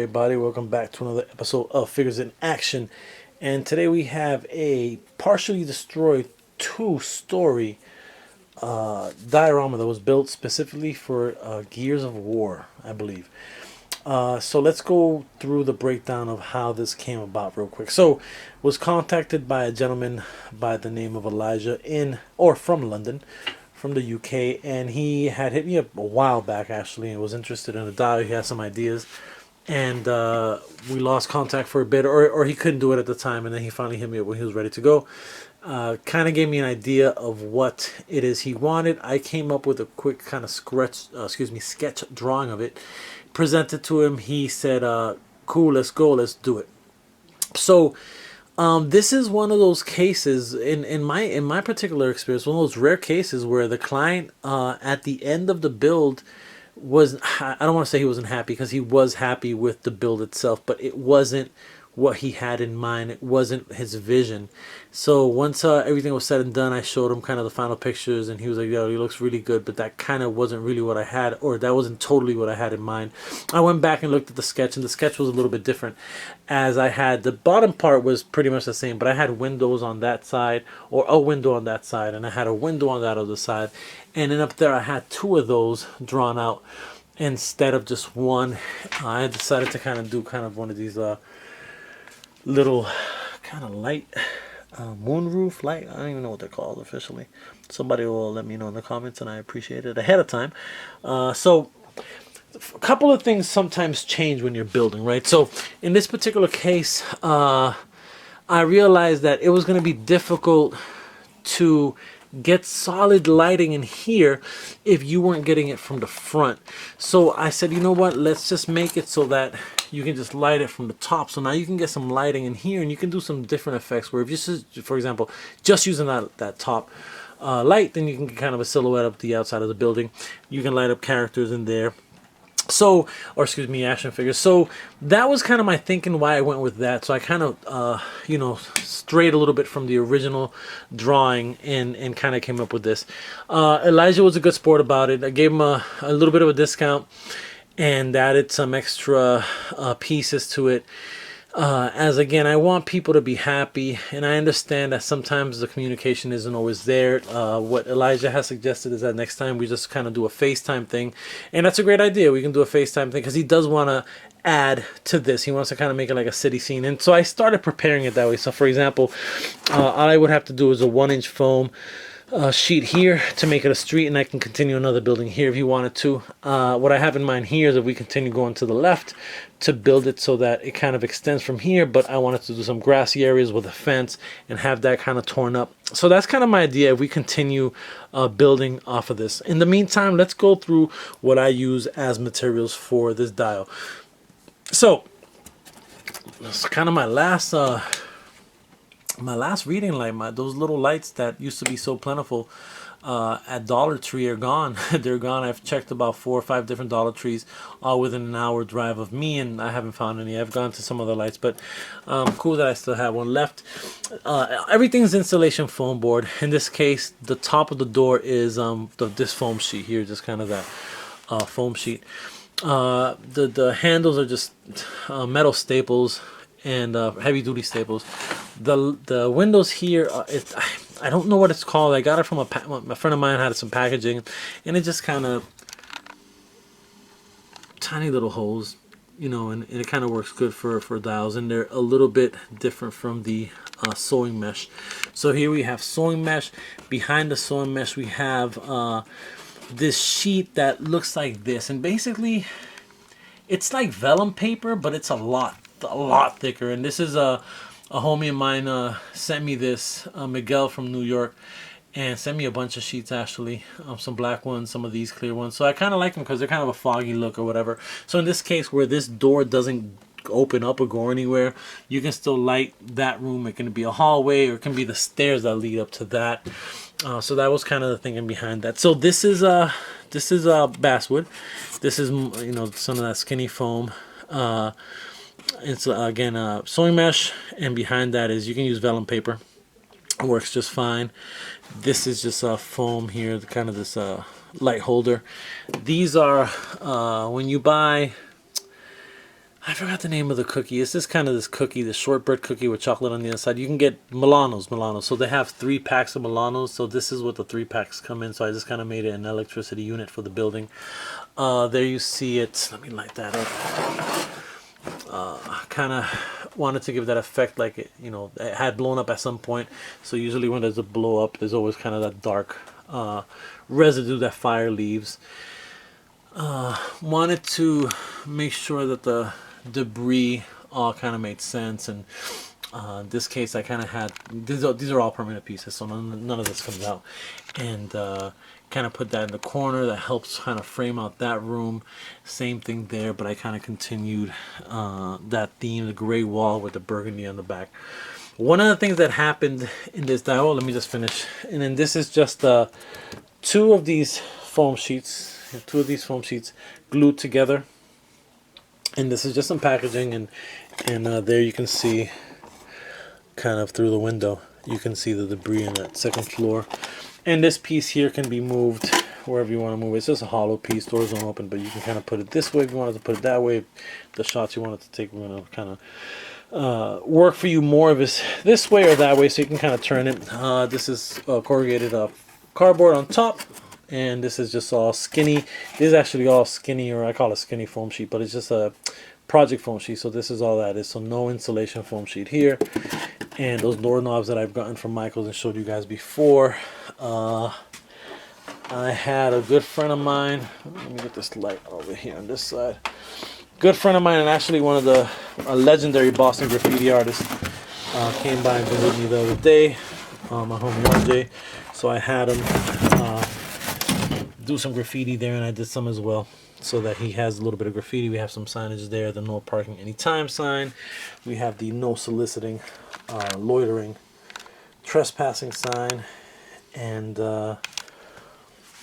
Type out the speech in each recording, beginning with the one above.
everybody, welcome back to another episode of Figures in Action. And today we have a partially destroyed two-story diorama that was built specifically for Gears of War, I believe. So let's go through the breakdown of how this came about real quick. So was contacted by a gentleman by the name of Elijah from London, from the UK, and he had hit me up a while back actually and was interested in the dial. He had some ideas, and we lost contact for a bit, or he couldn't do it at the time, and then he finally hit me up when he was ready to go. Kind of gave me an idea of what it is he wanted. I came up with a quick kind of sketch drawing of it, presented to him. He said, cool, let's go, let's do it. So this is one of those cases in my particular experience, one of those rare cases where the client at the end of the build was, I don't want to say he wasn't happy, because he was happy with the build itself, but it wasn't what he had in mind. It wasn't his vision. So once everything was said and done, I showed him kind of the final pictures, and he was like, yo, he looks really good, but that kind of wasn't really what I had, or that wasn't totally what I had in mind. I went back and looked at the sketch, and the sketch was a little bit different, as I had, the bottom part was pretty much the same, but I had windows on that side, or a window on that side, and I had a window on that other side, and then up there I had two of those drawn out instead of just one. I decided to kind of do one of these little kind of light moonroof light. I don't even know what they're called officially. Somebody will let me know in the comments, and I appreciate it ahead of time. So a couple of things sometimes change when you're building, right? So in this particular case, I realized that it was going to be difficult to get solid lighting in here if you weren't getting it from the front. So I said, you know what, let's just make it so that you can just light it from the top. So now you can get some lighting in here, and you can do some different effects where if you, for example, just using that top light, then you can get kind of a silhouette up the outside of the building. You can light up characters in there. So, or excuse me, action figures. So that was kind of my thinking why I went with that. So I kind of, strayed a little bit from the original drawing and kind of came up with this. Elijah was a good sport about it. I gave him a little bit of a discount and added some extra pieces to it. As again, I want people to be happy, and I understand that sometimes the communication isn't always there. What Elijah has suggested is that next time we just kind of do a FaceTime thing, and that's a great idea. We can do a FaceTime thing because he does want to add to this. He wants to kind of make it like a city scene, and so I started preparing it that way. So for example, all I would have to do is a 1-inch foam sheet here to make it a street, and I can continue another building here if you wanted to. What I have in mind here is if we continue going to the left to build it so that it kind of extends from here, but I wanted to do some grassy areas with a fence and have that kind of torn up. So that's kind of my idea if we continue building off of this. In the meantime, let's go through what I use as materials for this dial. So that's kind of my last reading light. Those little lights that used to be so plentiful at Dollar Tree are gone. They're gone. I've checked about 4 or 5 different Dollar Trees, all within an hour drive of me, and I haven't found any. I've gone to some other lights, but cool that I still have one left. Everything's insulation foam board. In this case, the top of the door is this foam sheet here, just kind of that foam sheet. The handles are just metal staples and heavy duty staples. The windows here, I don't know what it's called. I got it from a friend of mine had some packaging, and it just kind of tiny little holes, and it kind of works good for dials, and they're a little bit different from the sewing mesh. So here we have sewing mesh. Behind the sewing mesh we have this sheet that looks like this, and basically it's like vellum paper, but it's a lot thicker. And this is a homie of mine sent me this, Miguel from New York, and sent me a bunch of sheets actually, some black ones, some of these clear ones. So I kind of like them because they're kind of a foggy look or whatever. So in this case, where this door doesn't open up or go anywhere, you can still light that room. It can be a hallway, or it can be the stairs that lead up to that. So that was kind of the thinking behind that. So this is basswood. This is some of that skinny foam. It's again sewing mesh, and behind that is, you can use vellum paper. It works just fine. This is just foam here, kind of this light holder. These are when you buy, I forgot the name of the cookie. It's this kind of this cookie, the shortbread cookie with chocolate on the inside. You can get Milanos. So they have 3 packs of Milanos. So this is what the 3 packs come in. So I just kind of made it an electricity unit for the building. There you see it. Let me light that up. Kind of wanted to give that effect like it, it had blown up at some point. So usually when there's a blow up, there's always kind of that dark residue that fire leaves. Wanted to make sure that the debris all kind of made sense, and in this case I kind of had these are all permanent pieces, so none of this comes out, and kind of put that in the corner. That helps kind of frame out that room. Same thing there, but I kind of continued that theme, the gray wall with the burgundy on the back. One of the things that happened in this dial, let me just finish, and then this is just 2 of these foam sheets glued together, and this is just some packaging, and there you can see kind of through the window, you can see the debris in that second floor. And this piece here can be moved wherever you want to move it. It's just a hollow piece, doors don't open, but you can kind of put it this way if you wanted to put it that way. The shots you wanted to take, we're going to kind of work for you more of this way or that way, so you can kind of turn it. This is corrugated cardboard on top, and this is just all skinny. This is actually all skinny, or I call it skinny foam sheet, but it's just a project foam sheet. So this is all that is. So no insulation foam sheet here. And those doorknobs that I've gotten from Michaels and showed you guys before. I had a good friend of mine. Let me get this light over here on this side. Good friend of mine, and actually one of the legendary Boston graffiti artists, came by and visited me the other day. My homie RJ. So I had him do some graffiti there, and I did some as well, so that he has a little bit of graffiti. We have some signage there, the no parking anytime sign. We have the no soliciting, loitering, trespassing sign, and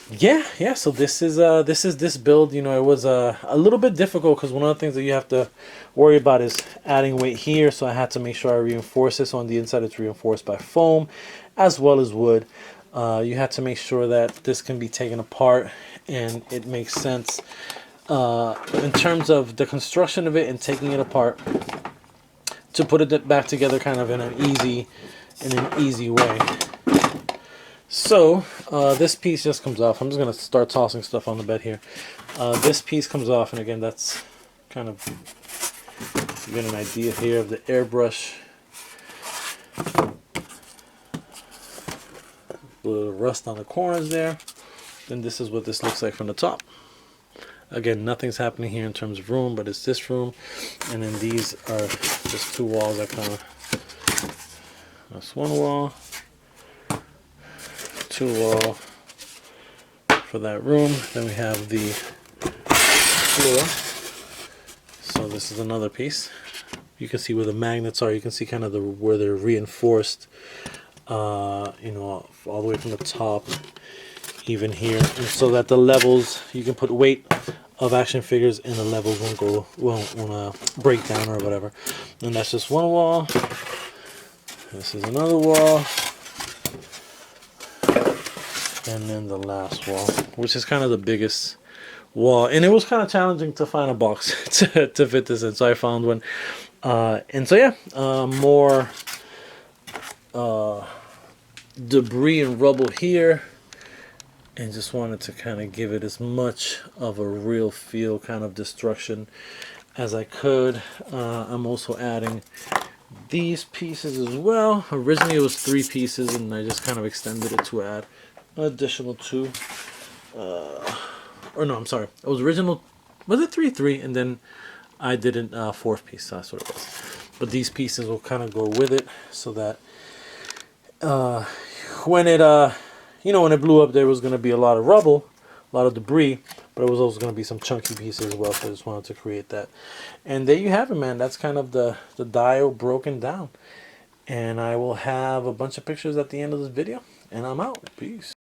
yeah. So this is this build. It was a little bit difficult because one of the things that you have to worry about is adding weight here. So I had to make sure I reinforce this. On the inside, it's reinforced by foam as well as wood. You have to make sure that this can be taken apart and it makes sense in terms of the construction of it and taking it apart to put it back together kind of in an easy way. So this piece just comes off. I'm just going to start tossing stuff on the bed here. This piece comes off, and again, that's kind of, you get an idea here of the airbrush. A little rust on the corners there. Then this is what this looks like from the top. Again, nothing's happening here in terms of room, but it's this room. And then these are just 2 walls that kind of, that's 1 wall, 2 wall for that room. Then we have the floor. So this is another piece. You can see where the magnets are. You can see kind of where they're reinforced, all the way from the top, even here, and so that the levels, you can put weight of action figures and the levels won't break down or whatever. And that's just 1 wall. This is another wall, and then the last wall, which is kind of the biggest wall, and it was kind of challenging to find a box to fit this in, so I found one. And so yeah, more debris and rubble here, and just wanted to kind of give it as much of a real feel, kind of destruction, as I could. I'm also adding these pieces as well. Originally it was 3 pieces, and I just kind of extended it to add an additional 2. Or no, I'm sorry, it was original, was it 3, and then I did a 4th piece, so that's what it was. But these pieces will kind of go with it, so that when it when it blew up, there was going to be a lot of rubble, a lot of debris, but it was also going to be some chunky pieces as well, so I just wanted to create that. And there you have it, man. That's kind of the dial broken down. And I will have a bunch of pictures at the end of this video, and I'm out. Peace.